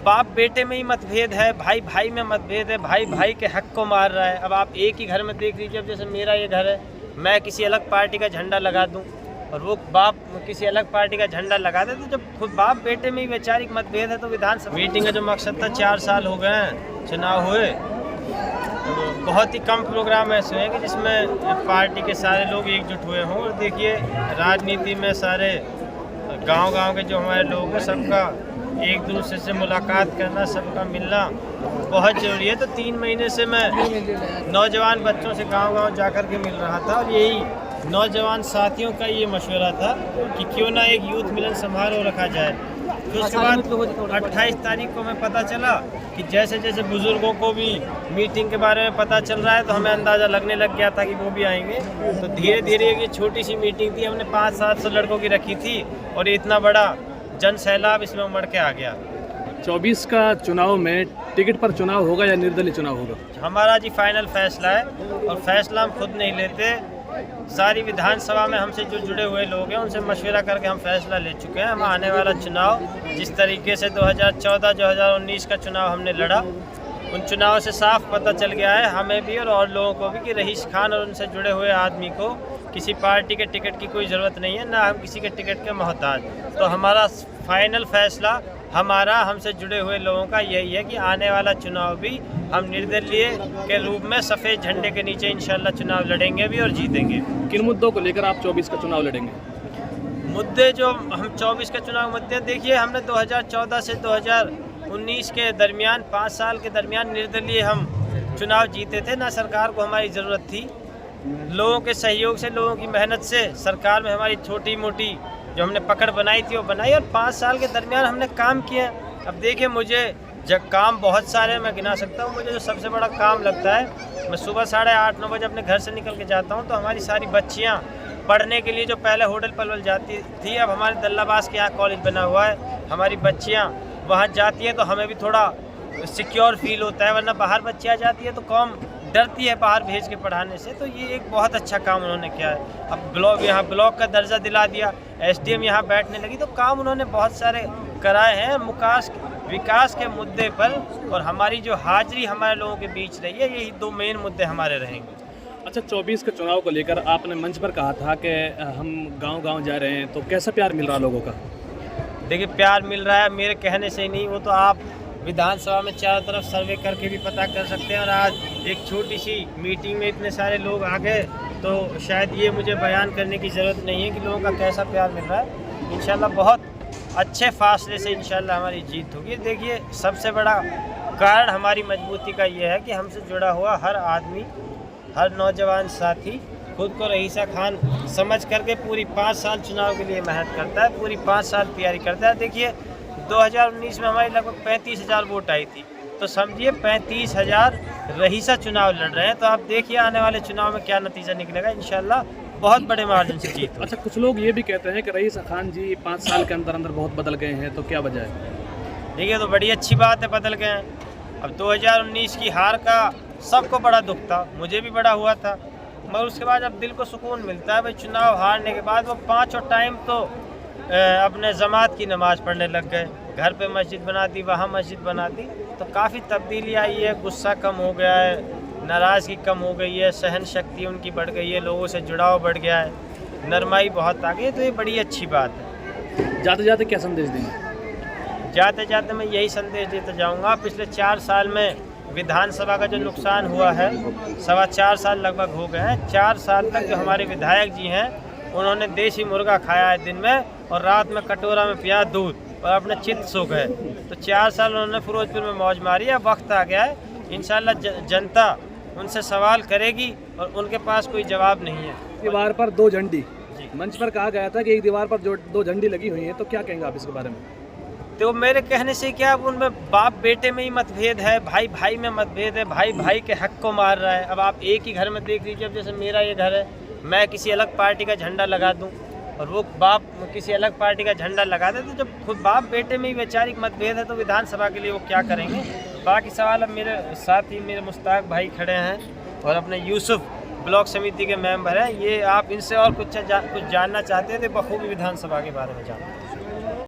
बाप बेटे में ही मतभेद है, भाई भाई में मतभेद है, भाई भाई के हक को मार रहा है। अब आप एक ही घर में देख लीजिए, अब जैसे मेरा ये घर है, मैं किसी अलग पार्टी का झंडा लगा दूं और वो बाप किसी अलग पार्टी का झंडा लगा दे, तो जब खुद बाप बेटे में ही वैचारिक मतभेद है तो विधानसभा मीटिंग का जो मकसद था, 4 साल हो गए हैं चुनाव हुए, तो बहुत ही कम प्रोग्राम ऐसे हैं कि जिसमें पार्टी के सारे लोग एकजुट हुए हों। और देखिए, राजनीति में सारे गांव-गांव के जो हमारे लोग हैं, सबका एक दूसरे से मुलाकात करना, सबका मिलना बहुत ज़रूरी है। तो 3 महीने से मैं नौजवान बच्चों से गांव-गांव जाकर के मिल रहा था और यही नौजवान साथियों का ये मशवरा था कि क्यों ना एक यूथ मिलन समारोह रखा जाए। फिर उसके बाद 28 तारीख को मैं पता चला कि जैसे जैसे बुज़ुर्गों को भी मीटिंग के बारे में पता चल रहा है, तो हमें अंदाज़ा लगने लग गया था कि वो भी आएंगे। तो धीरे धीरे ये छोटी सी मीटिंग थी, हमने 500-700 लड़कों की रखी थी और इतना बड़ा जन सैलाब इसमें उमड़ के आ गया। 24 का चुनाव में टिकट पर चुनाव होगा या निर्दलीय चुनाव होगा? हमारा जी फाइनल फैसला है और फैसला हम खुद नहीं लेते, सारी विधानसभा में हमसे जो जुड़े हुए लोग हैं उनसे मशवरा करके हम फैसला ले चुके हैं। हम आने वाला चुनाव जिस तरीके से 2014-2019 का चुनाव हमने लड़ा, उन चुनाव से साफ पता चल गया है हमें भी और लोगों को भी कि रईस खान और उनसे जुड़े हुए आदमी को किसी पार्टी के टिकट की कोई ज़रूरत नहीं है, ना हम किसी के टिकट के मोहताज। तो हमारा फाइनल फैसला हमारा हमसे जुड़े हुए लोगों का यही है कि आने वाला चुनाव भी हम निर्दलीय के रूप में सफ़ेद झंडे के नीचे इंशाल्लाह चुनाव लड़ेंगे भी और जीतेंगे। किन मुद्दों को लेकर आप 24 का चुनाव लड़ेंगे? मुद्दे जो हम 24 का चुनाव मुद्दे, देखिए हमने 2014 से 2019 के दरमियान 5 साल के दरमियान निर्दलीय हम चुनाव जीते थे। ना सरकार को हमारी ज़रूरत थी, लोगों के सहयोग से, लोगों की मेहनत से सरकार में हमारी छोटी मोटी जो हमने पकड़ बनाई थी वो बनाई और 5 साल के दरमियान हमने काम किया। अब देखिए, मुझे जब काम बहुत सारे मैं गिना सकता हूँ, मुझे जो सबसे बड़ा काम लगता है, मैं सुबह 8:30-9 बजे अपने घर से निकल के जाता हूँ, तो हमारी सारी बच्चियाँ पढ़ने के लिए जो पहले होटल पलवल जाती थी, अब हमारे दल्लाबास के यहाँ कॉलेज बना हुआ है, हमारी बच्चियाँ वहाँ जाती हैं तो हमें भी थोड़ा सिक्योर फील होता है, वरना बाहर बच्चियाँ जाती है तो कौम डरती है बाहर भेज के पढ़ाने से। तो ये एक बहुत अच्छा काम उन्होंने किया है। अब यहाँ ब्लॉक का दर्जा दिला दिया, SDM यहाँ बैठने लगी, तो काम उन्होंने बहुत सारे कराए हैं विकास के मुद्दे पर। और हमारी जो हाजिरी हमारे लोगों के बीच रही है, यही 2 मेन मुद्दे हमारे रहेंगे। अच्छा, 24 के चुनाव को लेकर आपने मंच पर कहा था कि हम गांव-गांव जा रहे हैं, तो कैसा प्यार मिल रहा लोगों का? देखिए, प्यार मिल रहा है मेरे कहने से ही नहीं, वो तो आप विधानसभा में चारों तरफ सर्वे करके भी पता कर सकते हैं। और आज एक छोटी सी मीटिंग में इतने सारे लोग आ गए, तो शायद ये मुझे बयान करने की ज़रूरत नहीं है कि लोगों का कैसा प्यार मिल रहा है। इंशाल्लाह बहुत अच्छे फासले से इंशाल्लाह हमारी जीत होगी। देखिए, सबसे बड़ा कारण हमारी मजबूती का ये है कि हमसे जुड़ा हुआ हर आदमी, हर नौजवान साथी खुद को रईसा खान समझ करके पूरी 5 साल चुनाव के लिए मेहनत करता है, पूरी 5 साल तैयारी करता है। देखिए, 2019 में हमारी लगभग 35,000 वोट आई थी, तो समझिए 35,000 रईसा चुनाव लड़ रहे हैं। तो आप देखिए आने वाले चुनाव में क्या नतीजा निकलेगा, इंशाल्लाह बहुत बड़े मार्जिन से जीत। अच्छा, कुछ लोग ये भी कहते हैं कि रईसा खान जी 5 साल के अंदर अंदर बहुत बदल गए हैं, तो क्या वजह है? देखिए, तो बड़ी अच्छी बात है, बदल गए हैं। अब 2019 की हार का सबको बड़ा दुख था, मुझे भी बड़ा हुआ था, मगर उसके बाद अब दिल को सुकून मिलता है। भाई, चुनाव हारने के बाद वो 5 टाइम तो अपने जमात की नमाज़ पढ़ने लग गए, घर पे मस्जिद बना दी, वहाँ मस्जिद बना दी, तो काफ़ी तब्दीली आई है। गुस्सा कम हो गया है, नाराज़गी कम हो गई है, सहन शक्ति उनकी बढ़ गई है, लोगों से जुड़ाव बढ़ गया है, नरमाई बहुत आ गई है, तो ये बड़ी अच्छी बात है। जाते जाते क्या संदेश देंगे? जाते जाते मैं यही संदेश देता जाऊँगा, पिछले 4 साल में विधानसभा का जो नुकसान हुआ है, 4.25 साल लगभग हो गए हैं। 4 साल तक जो हमारे विधायक जी हैं, उन्होंने देसी मुर्गा खाया है दिन में और रात में कटोरा में पिया दूध और अपने चित्त सो गए। तो 4 साल उन्होंने फिरोजपुर में मौज मारी है। अब वक्त आ गया है, इंशाल्लाह जनता उनसे सवाल करेगी और उनके पास कोई जवाब नहीं है। दीवार पर 2 झंडी, मंच पर कहा गया था कि एक दीवार पर जो 2 झंडी लगी हुई हैं, तो क्या कहेंगे आप इसके बारे में? तो मेरे कहने से क्या, उनमें बाप बेटे में ही मतभेद है, भाई भाई में मतभेद है, भाई भाई के हक को मार रहा है। अब आप एक ही घर में देख लीजिए, अब जैसे मेरा ये घर है, मैं किसी अलग पार्टी का झंडा लगा दूं और वो बाप किसी अलग पार्टी का झंडा लगा दे, तो जब खुद बाप बेटे में ही वैचारिक मतभेद है तो विधानसभा के लिए वो क्या करेंगे। बाकी सवाल अब मेरे साथ ही मेरे मुश्ताक भाई खड़े हैं और अपने यूसुफ ब्लॉक समिति के मेंबर हैं, ये आप इनसे और कुछ जानना चाहते हैं तो बखूबी विधानसभा के बारे में जानते हैं।